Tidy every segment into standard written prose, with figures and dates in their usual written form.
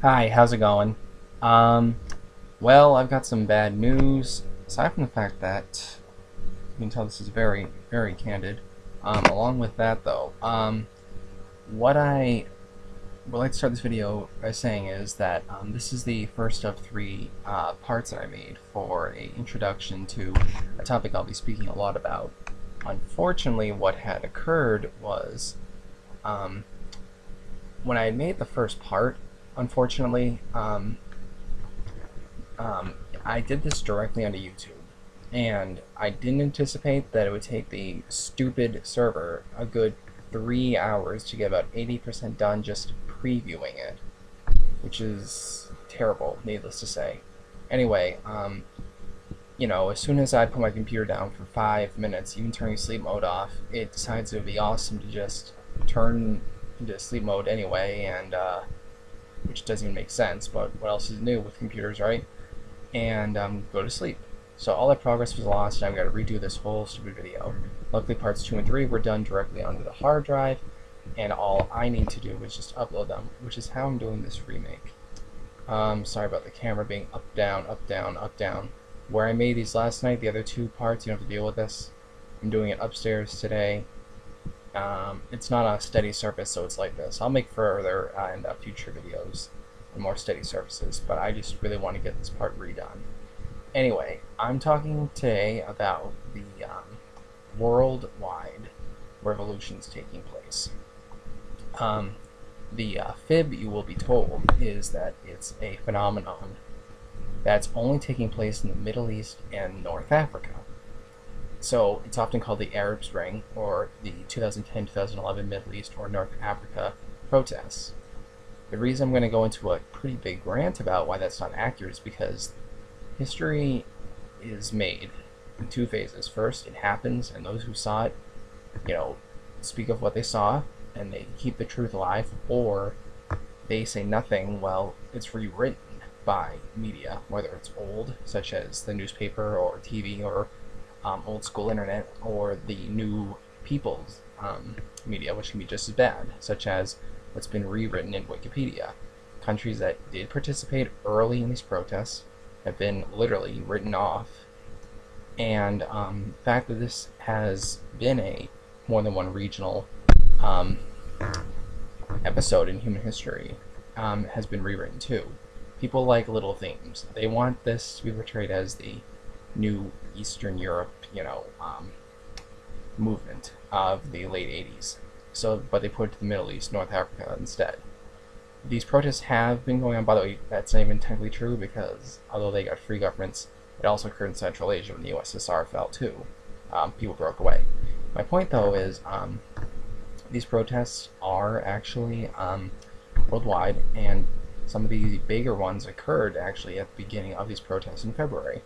Hi, how's it going? Um, well, I've got some bad news. Aside from the fact that you can tell this is very, very candid. Along with that, though, what I would like to start this video by saying is that this is the first of three parts that I made for a introduction to a topic I'll be speaking a lot about. Unfortunately, what had occurred was um, when I had made the first part, unfortunately, Um, I did this directly onto YouTube, and I didn't anticipate that it would take the stupid server a good 3 hours to get about 80% done just previewing it, which is terrible, needless to say. Anyway, as soon as I put my computer down for 5 minutes, even turning sleep mode off, it decides it would be awesome to just turn into sleep mode anyway, and which doesn't even make sense, but what else is new with computers, right? And go to sleep. So all that progress was lost, and I've got to redo this whole stupid video. Luckily, parts 2 and 3 were done directly onto the hard drive, and all I need to do is just upload them, which is how I'm doing this remake. Sorry about the camera being up, down, up, down, up, down. Where I made these last night, the other two parts, you don't have to deal with this. I'm doing it upstairs today. It's not on a steady surface, so it's like this. I'll make further and future videos on more steady surfaces, but I just really want to get this part redone. Anyway, I'm talking today about the worldwide revolutions taking place. The fib, you will be told, is that it's a phenomenon that's only taking place in the Middle East and North Africa. So it's often called the Arab Spring or the 2010-2011 Middle East or North Africa protests. The reason I'm going to go into a pretty big rant about why that's not accurate is because history is made in two phases. First, it happens, and those who saw it, speak of what they saw, and they keep the truth alive, or they say nothing while it's rewritten by media, whether it's old, such as the newspaper or TV or old school internet, or the new people's media, which can be just as bad, such as what's been rewritten in Wikipedia. Countries that did participate early in these protests have been literally written off, and the fact that this has been a more than one regional episode in human history has been rewritten too. People like little themes. They want this to be portrayed as the new Eastern Europe, movement of the late 80s. So, but they put it to the Middle East, North Africa instead. These protests have been going on, by the way, that's not even technically true because although they got free governments, it also occurred in Central Asia when the USSR fell too. People broke away. My point though is these protests are actually worldwide, and some of the bigger ones occurred actually at the beginning of these protests in February.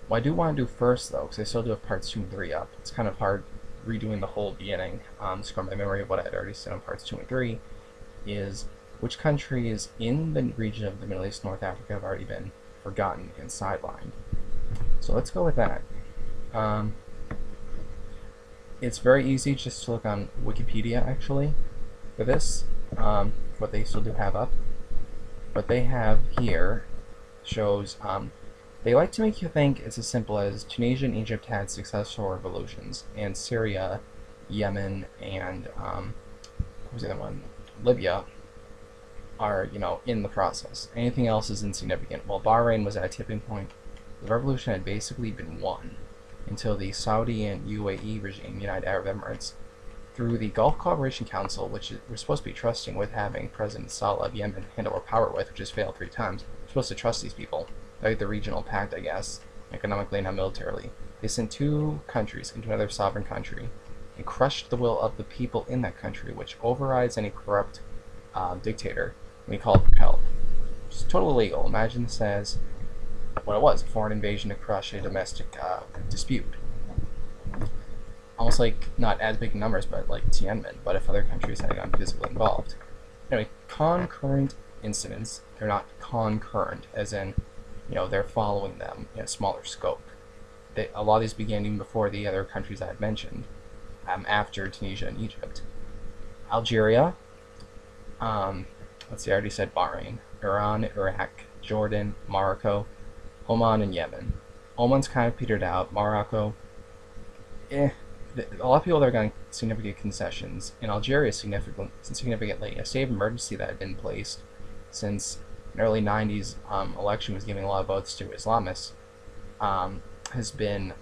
What I do want to do first though, because I still do have parts 2 and 3 up, it's kind of hard redoing the whole beginning, just from my memory of what I had already said on parts 2 and 3, is which countries in the region of the Middle East, North Africa have already been forgotten and sidelined. So let's go with that. It's very easy just to look on Wikipedia actually for this, what they still do have up. What they have here shows they like to make you think it's as simple as Tunisia and Egypt had successful revolutions, and Syria, Yemen, and what was the other one? Libya are, in the process. Anything else is insignificant. While Bahrain was at a tipping point, the revolution had basically been won until the Saudi and UAE regime, United Arab Emirates, through the Gulf Cooperation Council, which we're supposed to be trusting with having President Saleh of Yemen hand over power with, which has failed 3 times. We're supposed to trust these people. Like the regional pact, I guess, economically and not militarily. They sent 2 countries into another sovereign country and crushed the will of the people in that country, which overrides any corrupt dictator when he called for help. It's totally illegal. Imagine this as what it was, a foreign invasion to crush a domestic dispute. Almost like, not as big numbers, but like Tiananmen, but if other countries had gotten physically involved. Anyway, concurrent incidents, they're not concurrent, as in, they're following them in a smaller scope. A lot of these began even before the other countries I had mentioned, after Tunisia and Egypt. Algeria, let's see, I already said Bahrain. Iran, Iraq, Jordan, Morocco, Oman, and Yemen. Oman's kind of petered out. Morocco, a lot of people there are getting significant concessions. In Algeria, significantly, a state of emergency that had been placed since an early 90s election was giving a lot of votes to Islamists has been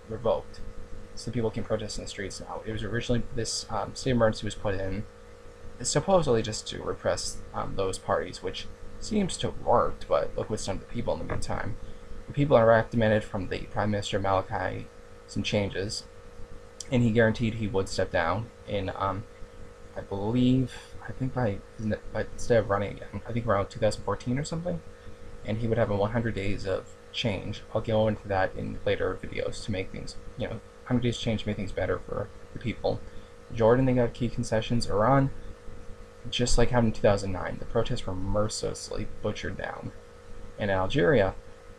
revoked. So people can protest in the streets now. It was originally, this state of emergency was put in supposedly just to repress those parties, which seems to have worked, but look what's done to the people in the meantime. The people in Iraq demanded from the Prime Minister Maliki some changes, and he guaranteed he would step down in, I think by instead of running again, I think around 2014 or something, and he would have a 100 days of change. I'll go into that in later videos to make things, 100 days change to make things better for the people. Jordan, they got key concessions. Iran, just like happened in 2009, the protests were mercilessly butchered down. And in Algeria,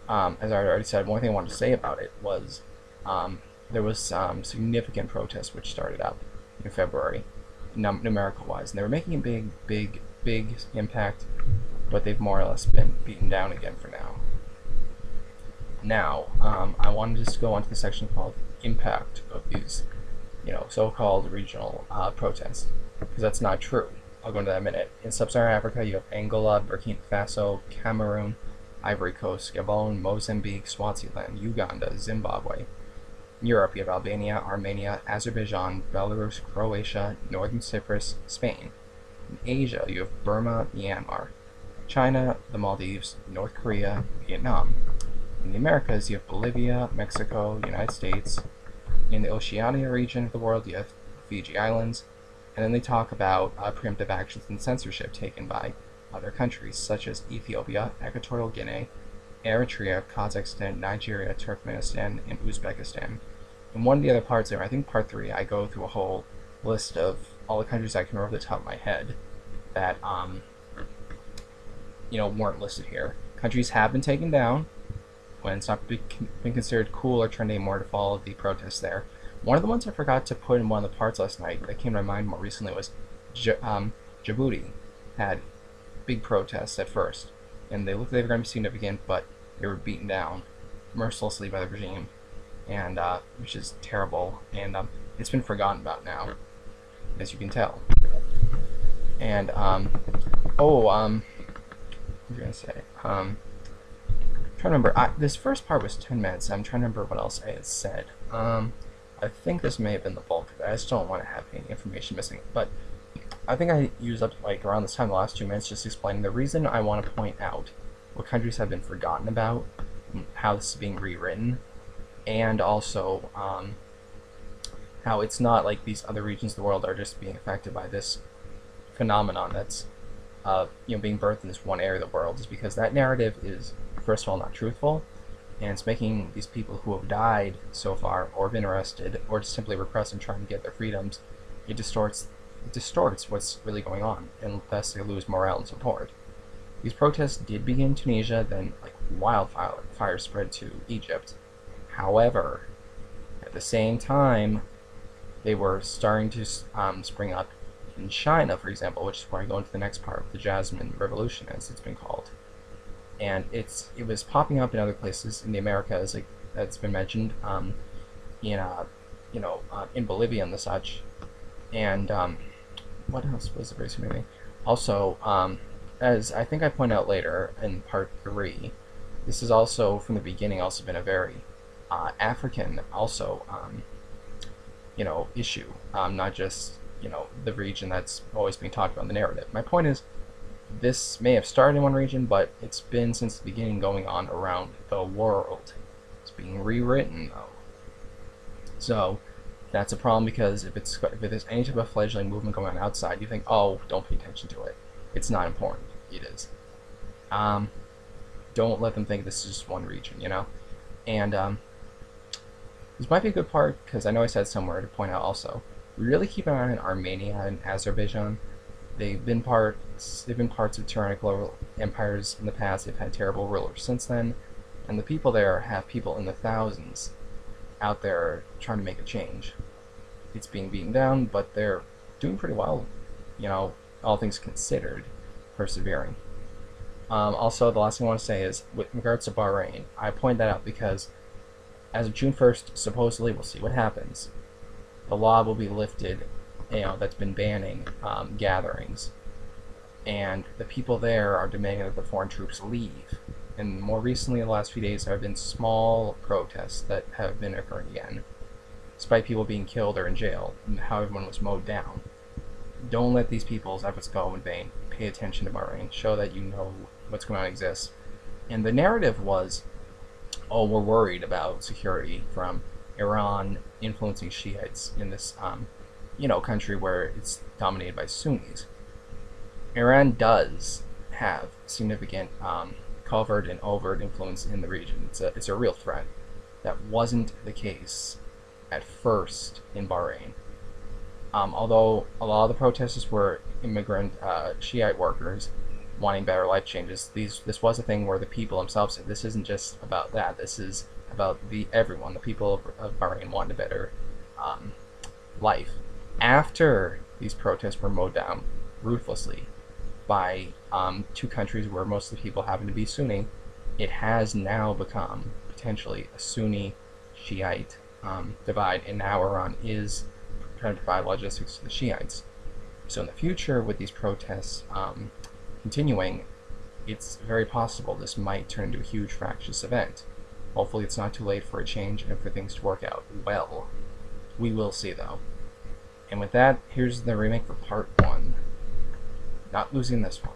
as I already said, one thing I wanted to say about it was there was some significant protests which started up in February, numerical-wise, and they were making a big impact, but they've more or less been beaten down again for now. Now, I wanted to just go on to the section called impact of these, so-called regional protests, because that's not true. I'll go into that in a minute. In Sub-Saharan Africa, you have Angola, Burkina Faso, Cameroon, Ivory Coast, Gabon, Mozambique, Swaziland, Uganda, Zimbabwe. In Europe, you have Albania, Armenia, Azerbaijan, Belarus, Croatia, Northern Cyprus, Spain. In Asia, you have Burma, Myanmar, China, the Maldives, North Korea, Vietnam. In the Americas, you have Bolivia, Mexico, United States. In the Oceania region of the world, you have Fiji Islands. And then they talk about preemptive actions and censorship taken by other countries, such as Ethiopia, Equatorial Guinea, Eritrea, Kazakhstan, Nigeria, Turkmenistan, and Uzbekistan. In one of the other parts there, I think part 3, I go through a whole list of all the countries I can remember off the top of my head that, weren't listed here. Countries have been taken down when it's not been considered cool or trendy anymore to follow the protests there. One of the ones I forgot to put in one of the parts last night that came to my mind more recently was Djibouti had big protests at first, and they looked like they were going to be significant, but they were beaten down mercilessly by the regime, and which is terrible, and it's been forgotten about now, as you can tell. And what was I going to say? I'm trying to remember. This first part was 10 minutes. I'm trying to remember what else I had said. I think this may have been the bulk of it. I just don't want to have any information missing. But I think I used up around this time the last 2 minutes just explaining the reason I want to point out what countries have been forgotten about, how this is being rewritten, and also how it's not like these other regions of the world are just being affected by this phenomenon that's being birthed in this one area of the world, is because that narrative is, first of all, not truthful, and it's making these people who have died so far, or been arrested, or just simply repressed and trying to get their freedoms, it distorts what's really going on, and thus they lose morale and support. These protests did begin in Tunisia, then wildfire spread to Egypt. However, at the same time, they were starting to spring up in China, for example, which is where I go into the next part, the Jasmine Revolution, as it's been called. And it was popping up in other places in the Americas, like that's been mentioned, in Bolivia and the such. And what else was the recent movie? Also, as I think I point out later in part 3, this is also from the beginning also been a very African issue, not just the region that's always being talked about in the narrative. My point is, this may have started in one region, but it's been since the beginning going on around the world. It's being rewritten though. So that's a problem, because if there's any type of fledgling movement going on outside, you think, oh, don't pay attention to it. It's not important. It is. Don't let them think this is just one region, And this might be a good part, because I know I said somewhere to point out also, really keep an eye on Armenia and Azerbaijan. They've been parts of tyrannical empires in the past. They've had terrible rulers since then, and the people there have people in the thousands out there trying to make a change. It's being beaten down, but they're doing pretty well, all things considered, persevering. Also, the last thing I want to say is, with regards to Bahrain, I point that out because as of June 1st, supposedly, we'll see what happens, the law will be lifted, that's been banning gatherings. And the people there are demanding that the foreign troops leave. And more recently, in the last few days, there have been small protests that have been occurring again, despite people being killed or in jail, and how everyone was mowed down. Don't let these people's efforts go in vain. Pay attention to Bahrain. Show that you know what's going on exists. And the narrative was, oh, we're worried about security from Iran influencing Shiites in this, country where it's dominated by Sunnis. Iran does have significant covert and overt influence in the region. It's a real threat. That wasn't the case at first in Bahrain. Although a lot of the protesters were immigrant Shiite workers wanting better life changes, this was a thing where the people themselves said, this isn't just about that. This is about everyone. The people of Bahrain want a better life. After these protests were mowed down ruthlessly by two countries where most of the people happen to be Sunni, it has now become potentially a Sunni Shiite divide, and now Iran is trying to provide logistics to the Shiites. So in the future, with these protests continuing, it's very possible this might turn into a huge fractious event. Hopefully it's not too late for a change and for things to work out well. We will see, though. And with that, here's the remake for part 1. Not losing this one.